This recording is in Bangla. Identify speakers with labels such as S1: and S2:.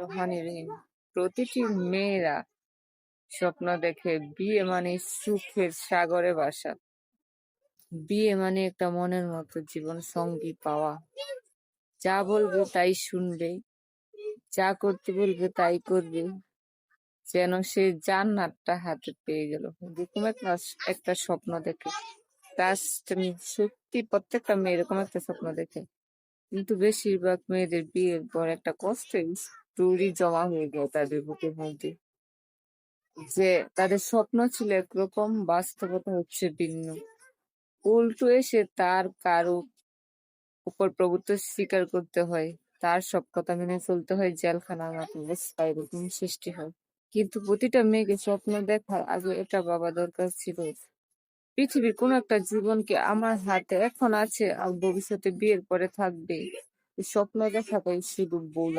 S1: রহমানির রহিম। প্রতিটি মেয়েরা স্বপ্ন দেখে বিয়ে মানে সুখের সাগরে ভাসা। বিয়ে মানে একটা মনের মতো জীবন সঙ্গী পাওয়া। যা বলবে তাই শুনবে, যা করতে বলবে তাই করবে, যেন সে জান্নাতটা হাতে পেয়ে গেল। এরকম একটা স্বপ্ন দেখে। ট্রাস্ট মি, সত্যি প্রত্যেকটা মেয়ে এরকম একটা স্বপ্ন দেখে। কিন্তু বেশিরভাগ মেয়েদের বিয়ের পর একটা কষ্টের স্টোরি জমা হয়ে যায় তাদের বুকের মধ্যে, যে তাদের স্বপ্ন ছিল একরকম, বাস্তবতা হচ্ছে ভিন্ন। উল্টো এসে তার কারো উপর প্রভুত্ব স্বীকার করতে হয়, তার সব কথা মেনে চলতে হয়, জেলখানার মতো অবস্থা এরকম সৃষ্টি হয়। কিন্তু প্রতিটা মেয়েকে স্বপ্ন দেখার আগে এটা ভাবা দরকার ছিল, পৃথিবীর কোন একটা জীবনকে আমার হাতে এখন আছে আর ভবিষ্যতে বিয়ের পরে থাকবে। এই স্বপ্ন দেখাটাই শুধু ভুল।